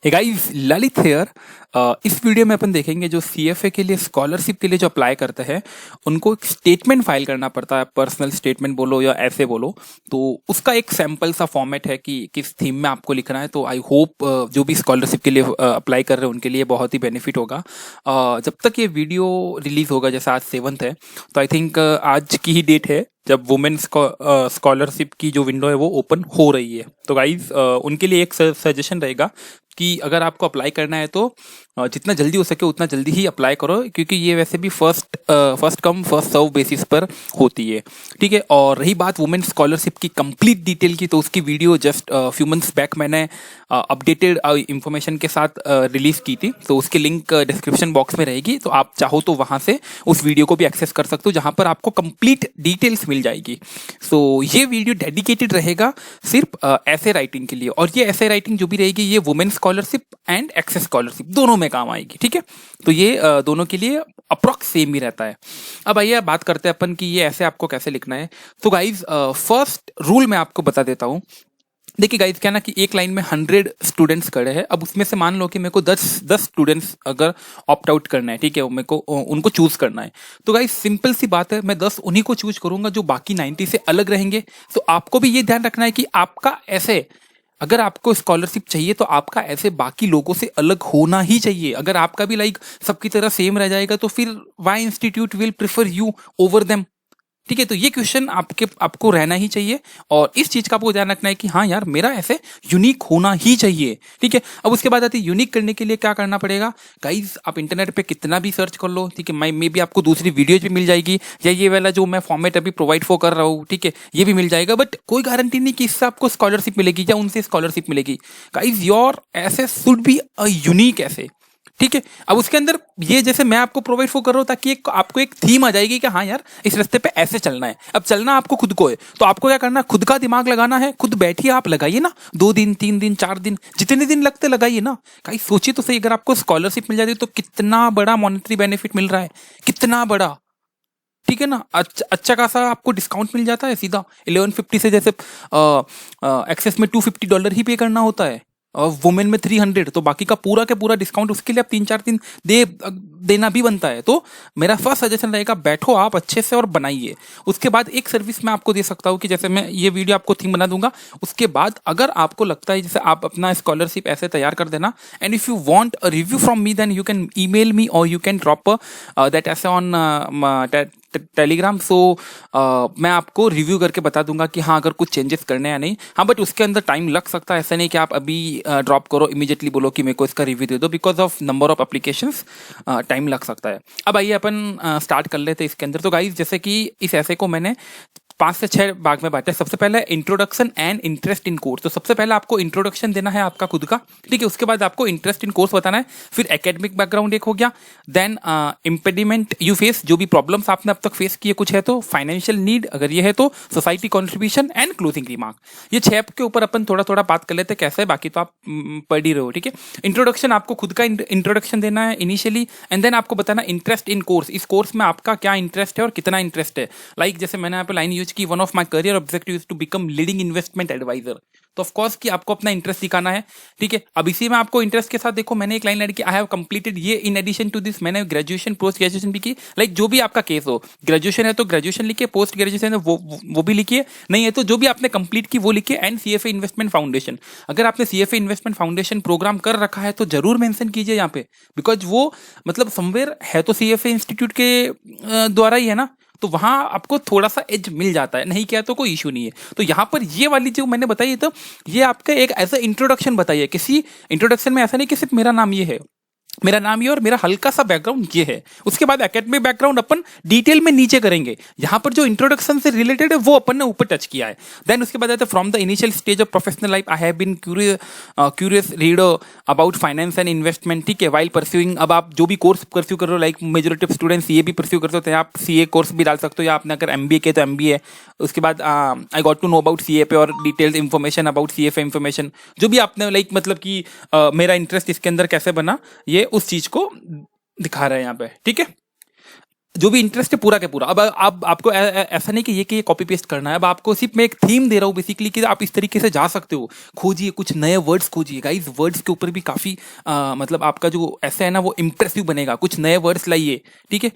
Hey guys, Lalit here. इस video में अपन देखेंगे जो सीएफए के लिए स्कॉलरशिप के लिए जो अप्लाई करते हैं उनको एक स्टेटमेंट फाइल करना पड़ता है। पर्सनल स्टेटमेंट बोलो या ऐसे बोलो, तो उसका एक सैंपल सा फॉर्मेट है कि किस थीम में आपको लिखना है। तो आई होप जो भी स्कॉलरशिप के लिए अप्लाई कर रहे हैं उनके लिए बहुत ही बेनिफिट होगा। जब तक ये वीडियो रिलीज होगा, जैसे आज 7th है, तो आई थिंक आज की ही डेट है जब वुमेन्स स्कॉलरशिप की जो विंडो है वो ओपन हो रही है। तो गाइज उनके लिए एक सजेशन रहेगा कि अगर आपको अप्लाई करना है तो जितना जल्दी हो सके उतना जल्दी ही अप्लाई करो, क्योंकि ये वैसे भी first come first serve basis पर होती है। ठीक है। और रही बात वुमेन स्कॉलरशिप की कंप्लीट डिटेल की, तो उसकी video just few months back मैंने अपडेटेड इंफॉर्मेशन के साथ रिलीज की थी। तो उसकी लिंक डिस्क्रिप्शन बॉक्स में रहेगी, तो आप चाहो तो वहां से उस वीडियो को भी एक्सेस कर सकते हो, जहां पर आपको कंप्लीट डिटेल्स मिल जाएगी। सो ये वीडियो डेडिकेटेड रहेगा सिर्फ ऐसे राइटिंग के लिए, और ये ऐसे राइटिंग जो भी रहेगी ये women scholarship and access scholarship दोनों में काम आएगी। ठीक है। तो ये दोनों के लिए अप्रॉक्स सेम ही रहता है। अब आइए बात करते हैं अपन कि ये ऐसे आपको कैसे लिखना है। तो गाइज फर्स्ट रूल मैं आपको बता देता हूँ। देखिए गाइज, क्या ना कि एक लाइन में 100 स्टूडेंट्स खड़े हैं। अब उसमें से मान लो कि मेरे को 10 स्टूडेंट्स अगर ऑप्ट आउट करना है, ठीक है, मेरे को उनको चूज करना है। तो गाइज सिंपल सी बात है, मैं 10 उन्हीं को चूज करूंगा जो बाकी 90 से अलग रहेंगे। तो आपको भी ये ध्यान रखना है कि आपका ऐसे, अगर आपको स्कॉलरशिप चाहिए तो आपका ऐसे बाकी लोगों से अलग होना ही चाहिए। अगर आपका भी लाइक सबकी तरह सेम रह जाएगा तो फिर why institute will prefer you over them. ठीक है। तो ये क्वेश्चन आपको रहना ही चाहिए, और इस चीज का आपको ध्यान रखना है कि हाँ यार, मेरा ऐसे यूनिक होना ही चाहिए। ठीक है। अब उसके बाद आती है यूनिक करने के लिए क्या करना पड़ेगा। गाइज आप इंटरनेट पे कितना भी सर्च कर लो, ठीक है, मे भी आपको दूसरी वीडियोज भी मिल जाएगी, या ये वाला जो मैं फॉर्मेट अभी प्रोवाइड कर रहा हूँ, ठीक है, ये भी मिल जाएगा। बट कोई गारंटी नहीं कि इससे आपको स्कॉलरशिप मिलेगी या उनसे स्कॉलरशिप मिलेगी। गाइज योर ऐसे शुड बी अ यूनिक ऐसे। ठीक है। अब उसके अंदर ये जैसे मैं आपको प्रोवाइड कर रहा हूं, ताकि आपको एक थीम आ जाएगी कि हाँ यार, इस रास्ते पे ऐसे चलना है। अब चलना आपको खुद को है, तो आपको क्या करना है, खुद का दिमाग लगाना है। खुद बैठिए, आप लगाइए ना, 2 दिन 3 दिन 4 दिन जितने दिन लगते लगाइए ना। कहीं सोचिए तो सही, अगर आपको स्कॉलरशिप मिल जाती है तो कितना बड़ा मॉनेटरी बेनिफिट मिल रहा है, कितना बड़ा। ठीक है ना। अच्छा खासा आपको डिस्काउंट मिल जाता है सीधा 1150 से। जैसे एक्सेस में $250 ही पे करना होता है, और वुमेन में 300, तो बाकी का पूरा के पूरा डिस्काउंट उसके लिए आप 3-4 दिन देना भी बनता है। तो मेरा फर्स्ट सजेशन रहेगा, बैठो आप अच्छे से और बनाइए। उसके बाद एक सर्विस मैं आपको दे सकता हूँ कि जैसे मैं ये वीडियो आपको थीम बना दूंगा, उसके बाद अगर आपको लगता है जैसे आप अपना स्कॉलरशिप ऐसे तैयार कर देना, and if you want a review from me then you can email me और यू कैन ड्रॉप दैट ऐसे ऑन टेलीग्राम। सो मैं आपको रिव्यू करके बता दूंगा कि हाँ अगर कुछ चेंजेस करने या नहीं। हाँ, बट उसके अंदर टाइम लग सकता है। ऐसा नहीं कि आप अभी ड्रॉप करो, इमीडिएटली बोलो कि मेरे को इसका रिव्यू दे दो। Because of number of applications time लग सकता है। अब आइए अपन स्टार्ट कर लेते हैं इसके अंदर। तो गाइज जैसे कि इस ऐसे को मैंने 5 से 6 भाग में बांटा है। सबसे पहले introduction and interest in course. तो सबसे पहले आपको इंट्रोडक्शन देना है आपका खुद का, ठीक है। उसके बाद आपको इंटरेस्ट इन कोर्स बताना है। फिर एकेडमिक बैकग्राउंड एक हो गया। देन इम्पेडिमेंट यू फेस, जो भी प्रॉब्लम्स आपने अब तक फेस किए कुछ है तो, फाइनेंशियल नीड अगर ये है तो, society contribution and closing remark. ये 6 के ऊपर अपन थोड़ा थोड़ा बात कर लेते हैं कैसे, बाकी तो आप पढ़ ही रहे हो। ठीक है। इंट्रोडक्शन, आपको खुद का इंट्रोडक्शन देना है इनिशियली, एंड देन आपको बताना इंटरेस्ट इन कोर्स। इस कोर्स में आपका क्या इंटरेस्ट है और कितना इंटरेस्ट है। लाइक जैसे मैंने यहाँ पे लाइन यूज की, one of my career objective is to become leading investment advisor. तो ऑफ कोर्स कि आपको अपना इंटरेस्ट दिखाना है। ठीक है। अब इसी में आपको इंटरेस्ट के साथ देखो, मैंने एक लाइन ऐड की, आई हैव कंप्लीटेड ये, इन एडिशन टू दिस मैंने ग्रेजुएशन पोस्ट ग्रेजुएशन भी की। लाइक जो भी आपका केस हो, ग्रेजुएशन है तो ग्रेजुएशन लिखिए, पोस्ट ग्रेजुएशन है वो भी लिखिए, नहीं है तो जो भी आपने कंप्लीट की वो लिखिए। एंड सीएफए इन्वेस्टमेंट फाउंडेशन, अगर आपने सीएफए इन्वेस्टमेंट फाउंडेशन प्रोग्राम कर रखा है तो जरूर मेंशन कीजिए यहाँ पे, बिकॉज वो मतलब समवेयर है तो सीएफए इंस्टीट्यूट के द्वारा ही है ना, तो वहां आपको थोड़ा सा एज मिल जाता है। नहीं किया तो कोई इशू नहीं है। तो यहां पर ये वाली जो मैंने बताई, तो ये आपका एक एज अ इंट्रोडक्शन बताइए। किसी इंट्रोडक्शन में ऐसा नहीं कि सिर्फ मेरा नाम ये है, मेरा नाम ये और मेरा हल्का सा बैकग्राउंड ये है। उसके बाद एकेडमिक बैकग्राउंड अपन डिटेल में नीचे करेंगे। यहां पर जो इंट्रोडक्शन से रिलेटेड है वो अपन ने ऊपर टच किया है। देन उसके बाद आता है from the initial stage of professional life I have been curious reader about finance and investment. ठीक है। वाइल परस्यूइंग, अब आप जो भी कोर्स परस्यू कर रहे हो, like majority of students CA भी परस्यू करते होते हैं, आप सीए कोर्स भी डाल सकते हो, या आपने अगर एमबीए किया तो एमबीए। उसके बाद I got to know about CA पे और details information about CFA information, जो भी आपने लाइक मतलब कि मेरा इंटरेस्ट इसके अंदर कैसे बना, ये उस चीज को दिखा रहे हैं यहाँ पे। ठीक है। जो भी इंटरेस्ट है पूरा के पूरा। अब आप आपको ऐसा नहीं कि ये कॉपी पेस्ट करना है, अब आपको सिर्फ मैं एक थीम दे रहा हूँ बेसिकली कि आप इस तरीके से जा सकते हो। खोजिए कुछ नए वर्ड्स, खोजिए गाइस, वर्ड्स के ऊपर भी काफी मतलब आपका जो ऐसा है ना वो इंप्रेसिव बनेगा। कुछ नए वर्ड्स लाइए, ठीक है।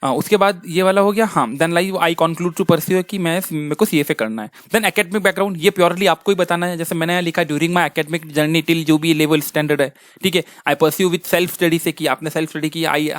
उसके बाद ये वाला हो गया। हाँ, then like I conclude to pursue कि मेरे को सीएफए करना है। देन एकेडमिक बैकग्राउंड, ये प्योरली आपको ही बताना है। जैसे मैंने यहाँ लिखा during my academic journey till जो भी लेवल स्टैंडर्ड है, ठीक है। I pursue with self study से कि आपने सेल्फ स्टडी की, आई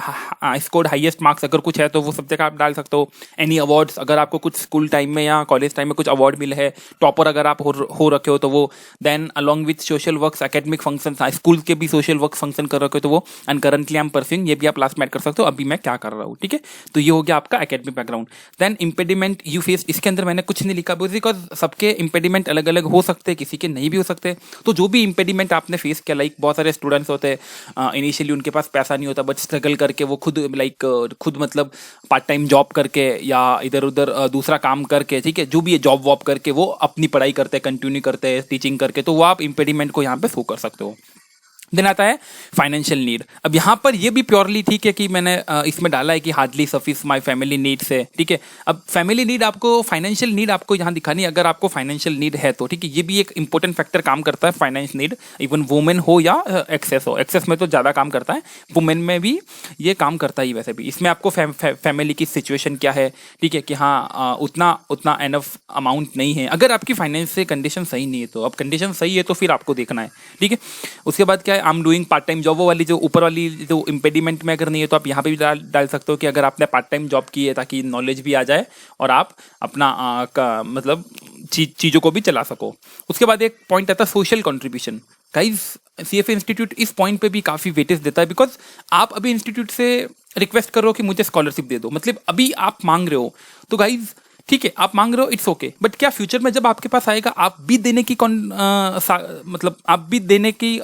स्कोर्ड हाईएस्ट मार्क्स, अगर कुछ है तो वो सब जगह आप डाल सकते हो। एनी अवार्ड्स, अगर आपको कुछ स्कूल टाइम में या कॉलेज टाइम में कुछ अवार्ड मिले है, टॉपर अगर आप हो रखे हो तो वो। Then along with social works, academic function, school के भी सोशल वर्क फंक्शन कर रखे हो तो वो। And currently I am pursuing, ये भी आप लास्ट में ऐड कर सकते हो, अभी मैं क्या कर रहा हूँ, ठीक है। तो ये हो गया आपका academic background. Then impediment you face, इसके अंदर मैंने कुछ नहीं लिखा बिकॉज सबके इंपेडिमेंट अलग अलग हो सकते हैं, किसी के नहीं भी हो सकते। तो जो भी इंपेडिमेंट आपने फेस किया, लाइक बहुत सारे स्टूडेंट्स होते हैं इनिशियली उनके पास पैसा नहीं होता बट स्ट्रगल करके वो खुद खुद मतलब पार्ट टाइम जॉब करके या इधर उधर दूसरा काम करके, ठीक है, जो भी है जॉब वॉब करके वो अपनी पढ़ाई करते हैं, कंटिन्यू करते हैं टीचिंग करके, तो वो आप इंपेडिमेंट को यहाँ पे शो कर सकते हो। देन आता है फाइनेंशियल नीड। अब यहाँ पर ये भी प्योरली ठीक है कि मैंने इसमें डाला है कि hardly suffice my family needs है, ठीक है। अब फैमिली नीड आपको, फाइनेंशियल नीड आपको यहाँ दिखानी है अगर आपको फाइनेंशियल नीड है तो, ठीक है। ये भी एक इंपॉर्टेंट फैक्टर काम करता है, फाइनेंस नीड, इवन वुमेन हो या एक्सेस हो। एक्सेस में तो ज़्यादा काम करता है, वुमेन में भी ये काम करता ही वैसे भी। इसमें आपको फैमिली की सिचुएशन क्या है, ठीक है, कि हाँ उतना एनफ अमाउंट नहीं है। अगर आपकी फाइनेंस से कंडीशन सही नहीं है तो, अब कंडीशन सही है तो फिर आपको देखना है, ठीक है। उसके बाद क्या है, I am doing part time job, वो वाली जो ऊपर वाली जो इंपेडिमेंट में अगर नहीं है तो आप यहाँ पे भी डाल सकते हो कि अगर आपने पार्ट टाइम जॉब की है ताकि नॉलेज भी आ जाए और आप अपना मतलब चीज़ों को भी चला सको। उसके बाद एक पॉइंट आता है social contribution. Guys, CFA institute इस पॉइंट पे भी काफ़ी वेटेज देता है बिकॉज आप अभी इंस्टीट्यूट से रिक्वेस्ट कर रहे हो कि मुझे स्कॉलरशिप दे दो, मतलब अभी आप मांग रहे हो तो गाइज ठीक है, आप मांग रहे हो, इट्स ओके, बट क्या फ्यूचर में जब आपके पास आएगा आप भी देने की मतलब आप भी देने की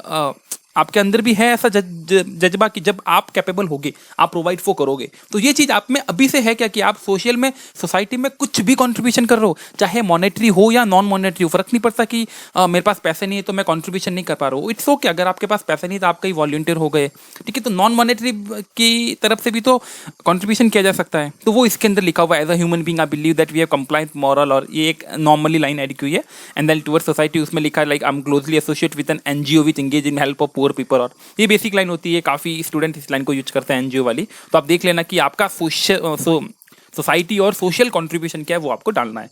आपके अंदर भी है ऐसा जज्बा कि जब आप कैपेबल होगे आप प्रोवाइड वो करोगे। तो ये चीज़ आप में अभी से है क्या कि आप सोशल में, सोसाइटी में कुछ भी कंट्रीब्यूशन कर रहे हो, चाहे मॉनेटरी हो या नॉन मॉनेटरी हो, फर्क नहीं पड़ता कि मेरे पास पैसे नहीं है तो मैं कंट्रीब्यूशन नहीं कर पा रहा हूँ। इट्स ओके, अगर आपके पास पैसे नहीं तो आप कहीं वॉलंटियर हो गए, ठीक है। तो नॉन मॉनेटरी की तरफ से भी तो कंट्रीब्यूशन किया जा सकता है, तो वो इसके अंदर लिखा हुआ है। As a human being I believe that we have compliant moral, और ये एक नॉर्मली लाइन एड की हुई है। एंड देन टुवर्ड्स सोसाइटी उसमें लिखा है like I am closely associate with an NGO which engage in help of poor people, और ये बेसिक लाइन होती है। काफ़ी स्टूडेंट इस लाइन को यूज करते हैं एनजीओ वाली, तो आप देख लेना कि आपका सोसाइटी और सोशल कंट्रीब्यूशन क्या है वो आपको डालना है।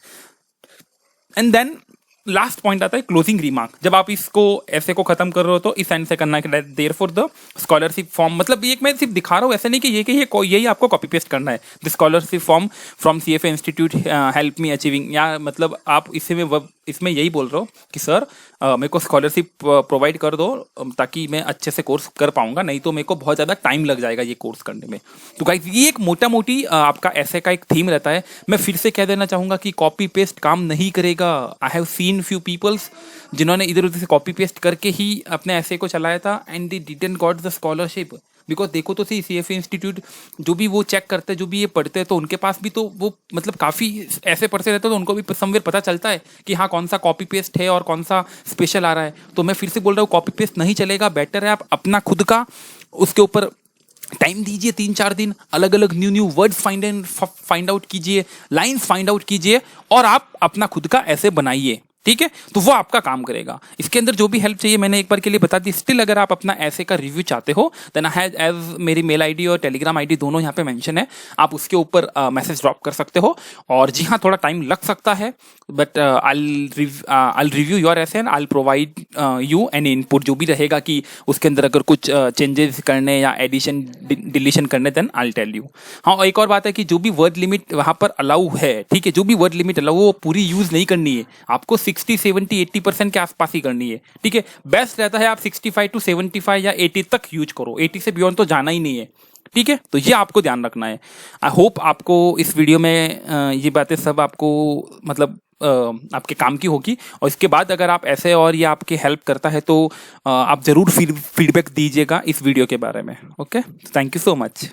एंड देन लास्ट पॉइंट आता है क्लोजिंग रिमार्क। जब आप इसको ऐसे को खत्म कर रहे हो तो इस एंड से करना है there for the scholarship form, मतलब ये मैं सिर्फ दिखा रहा हूँ, ऐसे नहीं कि यही आपको कॉपी पेस्ट करना है। The scholarship form from CFA institute help me achieving, या मतलब आप इसमें यही बोल रहे हो कि सर मेरे को स्कॉलरशिप प्रोवाइड कर दो ताकि मैं अच्छे से कोर्स कर पाऊंगा, नहीं तो मेरे को बहुत ज़्यादा टाइम लग जाएगा ये कोर्स करने में। तो गाइस, ये एक मोटा मोटी आपका ऐसे का एक थीम रहता है। मैं फिर से कह देना चाहूँगा कि कॉपी पेस्ट काम नहीं करेगा। I have seen few peoples जिन्होंने इधर उधर से कॉपी पेस्ट करके ही अपने ऐसे को चलाया था and they didn't got the scholarship. Because देखो तो सही, सीएफए इंस्टीट्यूट जो भी वो चेक करते हैं, जो भी ये पढ़ते हैं, तो उनके पास भी तो वो मतलब काफ़ी ऐसे पढ़ते रहते हैं, तो उनको भी समवेयर पता चलता है कि हाँ कौन सा कॉपी पेस्ट है और कौन सा स्पेशल आ रहा है। तो मैं फिर से बोल रहा हूँ, कॉपी पेस्ट नहीं चलेगा। बेटर है आप अपना खुद का उसके ऊपर टाइम दीजिए, 3-4 दिन, अलग अलग न्यू वर्ड्स फाइंड आउट कीजिए, लाइन्स फाइंड आउट कीजिए और आप अपना खुद का ऐसे बनाइए, ठीक है। तो वो आपका काम करेगा। इसके अंदर जो भी हेल्प चाहिए मैंने एक बार के लिए बता दी। स्टिल अगर आप अपना ऐसे का रिव्यू चाहते हो देन आई हैव एज मेरी मेल आईडी और टेलीग्राम आईडी दोनों यहाँ पे मेंशन है, आप उसके ऊपर मैसेज ड्रॉप कर सकते हो। और जी हाँ, थोड़ा टाइम लग सकता है बट आई रिव्यू योर ऐसे and I provide you any input जो भी रहेगा कि उसके अंदर अगर कुछ चेंजेस करने या एडिशन डिलीशन करने देन आई टेल यू। हाँ, एक और बात है कि जो भी वर्ड लिमिट वहाँ पर अलाउ है, ठीक है, जो भी वर्ड लिमिट अलाउ वो पूरी यूज नहीं करनी है, आपको 60, 70, 80% के आसपास ही करनी है, ठीक है। बेस्ट रहता है आप 65 to 75 या 80 तक यूज करो, 80 से बियॉन्ड तो जाना ही नहीं है, ठीक है। तो ये आपको ध्यान रखना है। आई होप आपको इस वीडियो में ये बातें सब आपको मतलब आपके काम की होगी। और इसके बाद अगर आप ऐसे और ये आपकी हेल्प करता है तो आप ज़रूर फीडबैक दीजिएगा इस वीडियो के बारे में। Okay, thank you so much.